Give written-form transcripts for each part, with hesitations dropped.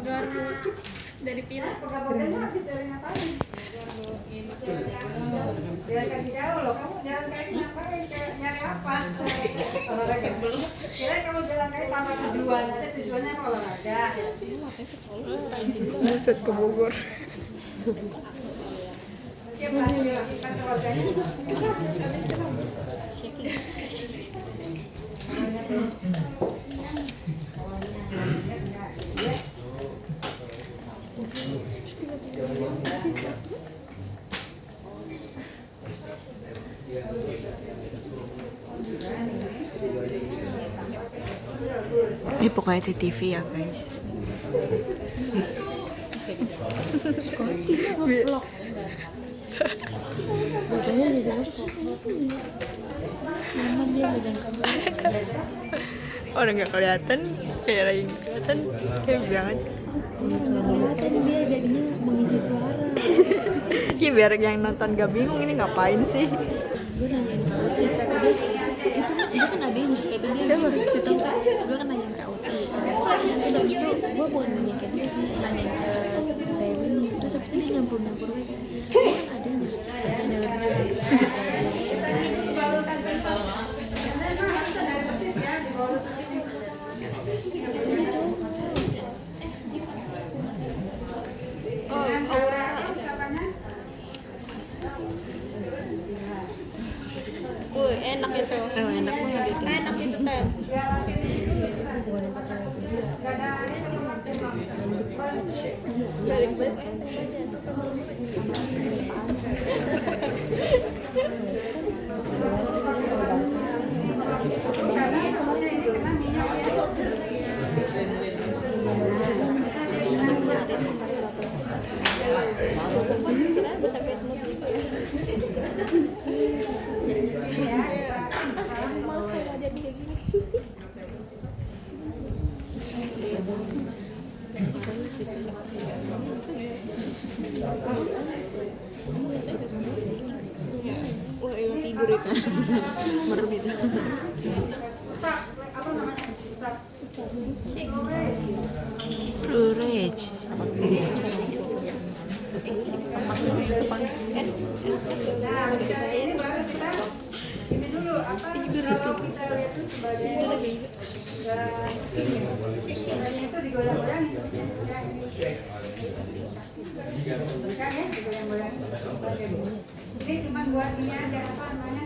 dari pilih. Pegawainya habis dari ngapain? Jalan kaki jauh loh, kamu jalan kaki ngapain? Nyari apa? Olahraga. Kira kamu jalan kaki tanpa tujuan, ada tujuannya apa olahraga? Buset ke Bogor. Siap lah dilakukan keluarganya. Ini pokoknya di TV ya guys. Katanya di sana Maman dia megang kamera. Orang nggak kelihatan, kayak lagi nggak kelihatan, kayak bilang aja. Tadi dia jadinya mengisi suara. Ki biar yang nonton gak bingung ini ngapain sih? Gue nanyain Kak Uti, kata dia itu kan adanya, kata dia cinta aja. Gue kan nanyain Kak Uti, terus habis itu gue bukan nanyain ke dia sih, nanyain ke Dewi. Terus habis itu dia nyampur-nyampur lagi, gue kan adanya enak itu. Oh, enak banget itu. Enak itu Ten. Balik-balik enak aja. Males kalau jadi kayak gini. Wah, elah tidur itu. Merem itu. Apa namanya? Rurage. Nah, ini baru kita ini dulu apa? Kalau kita lihat itu sebagai itu digoyang-goyang kan ya, digoyang-goyang. Ini cuma buat ini aja apa namanya?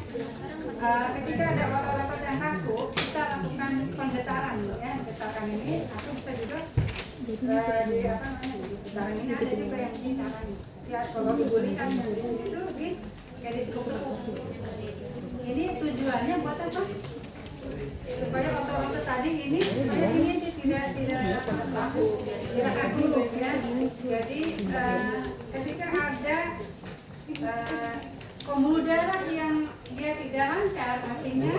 Ketika ada otot-otot yang kaku, kita lakukan penggetaran ya, getaran ini atau bisa juga di apa namanya? Getaran ini ada juga yang ini caranya. Ya kalau dibully kan itu di kayak ditekuk-tekuk. Ini tujuannya buat apa? Supaya otot-otot tadi ini supaya ini tidak kaku ya. Jadi ketika ada pembuluh darah yang dia tidak lancar, artinya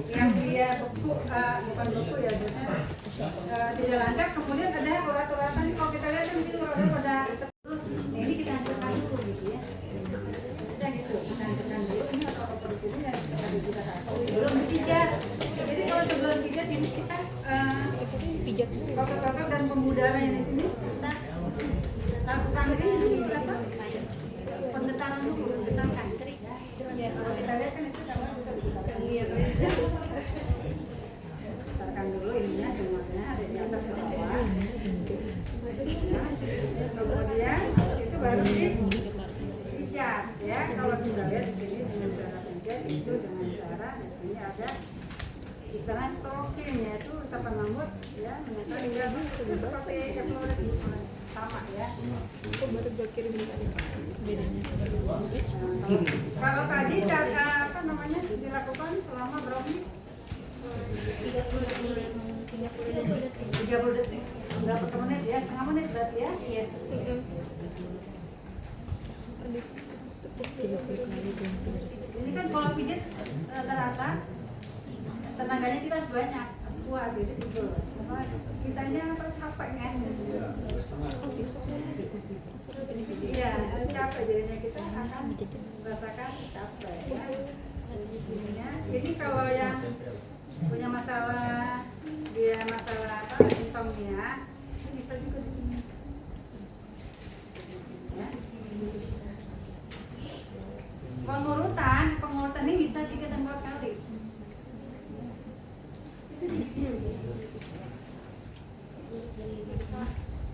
yang dia beku, bukan beku ya, tidak lancar, kemudian ada urat-uratan. Kalau kita lihat kan itu urat pada sepuluh, ini kita hancurkan dulu gitu ya. Kita gitu, kita hancurkan dulu. Ini otot-otot di sini yang kita belum pijat. Jadi kalau sebelum pijat ini kita Pijat. otot-otot dan pembuluh darah yang di sini kita lakukan ini apa? Penggetaran dulu, getarkan. Ya, kalau kita lihat kan itu kalau getarkan dulu ininya semuanya ada di atas ke bawah. Nah, kemudian itu baru dipijat ya. Kalau kita lihat di sini dengan cara pijat itu dengan cara di sini ada istilah stroking, yaitu usapan lembut ya, menyesal hingga itu seperti yang keluar di sama ya. Aku baru gue kirim tadi. Bedanya Kalau tadi cara apa namanya dilakukan selama berapa menit? 30 detik. Berapa menit ya? Setengah menit berarti ya? Iya. Ini kan kalau pijat rata-rata tenaganya kita harus banyak, harus kuat gitu betul. Kitanya apa capek kan? Iya, capek jadinya kita akan merasakan capek. Ya. Di sininya. Jadi kalau yang punya masalah dia masalah apa insomnia, ini bisa juga di sini.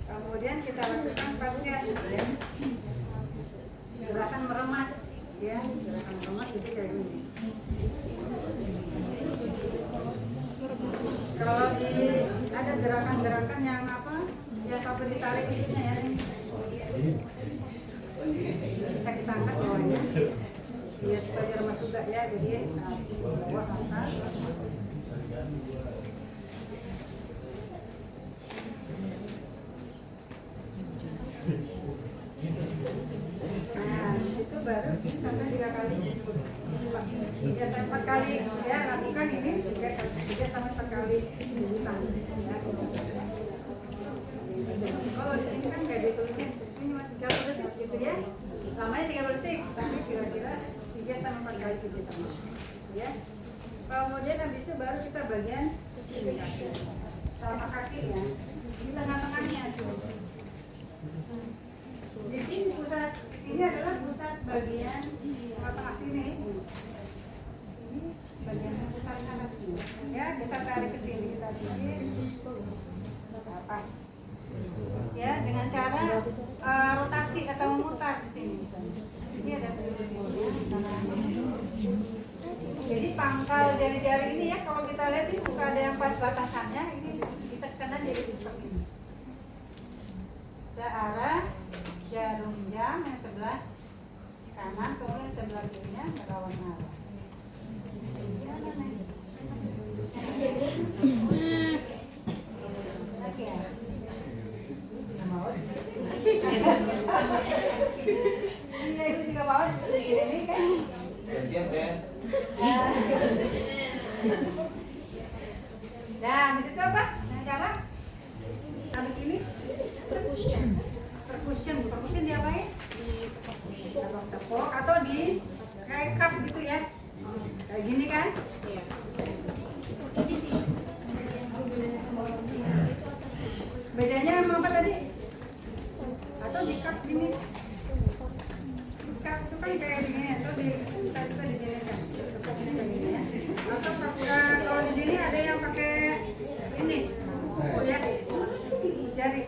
Kemudian kita lakukan podcast ya. Gerakan meremas ya, gerakan meremas itu kayak gini. Kalau ada gerakan-gerakan yang apa ya sampai ditarik ininya ya, bisa kita angkat bawahnya biar supaya remas juga ya, jadi bawah angkat. Nah, disitu baru sampai 3 kali, 3 sampai 4 kali ya, lakukan ini 3 sampai 4 kali ya. Kalau di sini kan nggak ditulisin, di sini cuma 30 detik gitu ya, lamanya 30 detik, tapi kira-kira 3 sampai 4 kali gitu ya. Kemudian habis itu baru kita bagian ini kaki, telapak kaki ya, di tengah-tengahnya tuh. Di sini pusat, sini adalah pusat bagian tengah sini. Ini bagian pusat sana ya, kita tarik ke sini, kita bikin ke atas. Ya, dengan cara rotasi atau memutar di sini misalnya. Ini ada jadi pangkal jari-jari ini ya, kalau kita lihat sih suka ada yang pas batasannya, ini ditekan aja di seperti ini. Searah jarum jam yang sebelah kanan, kemudian sebelah kirinya melawan arah. Iya, itu juga mau ini kan. Nah, habis itu apa? Nah, cara habis ini percussion diapain? Tepok atau di kayak cup gitu ya, kayak gini kan? Bedanya sama apa tadi? Atau di cup gini? Cup itu kan kayak gini, atau di bisa juga digini kan? Tepoknya kayak gini ya. Atau kalau di sini ada yang pakai ini, ya, jari.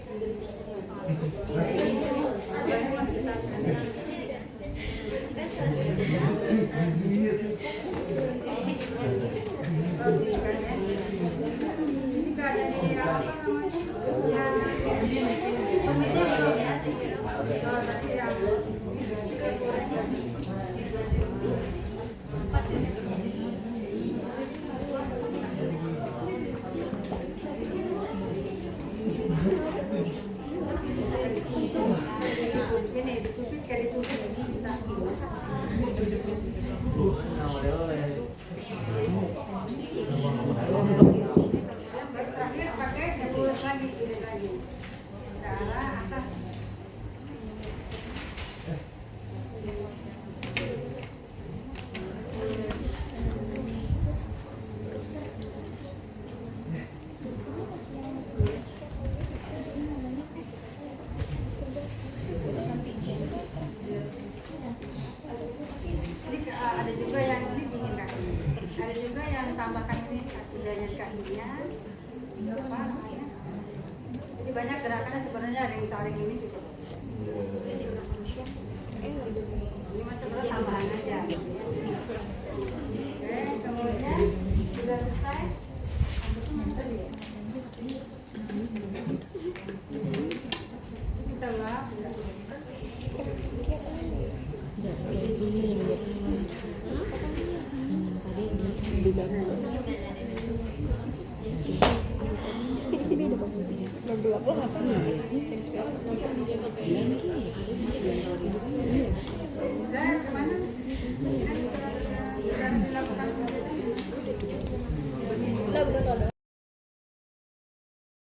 Ini ditupit kayak ditupit bisa. Terakhir pakai tulus lagi, ini lagi ke arah atas. Ada juga yang ini dingin kaki, ada juga yang tambahkan ini kakinya, apa namanya? Jadi banyak gerakannya sebenarnya, ada yang tarik ini juga. Ini masih perlu tambahan aja. Oke, kemudian sudah selesai. Kita lap.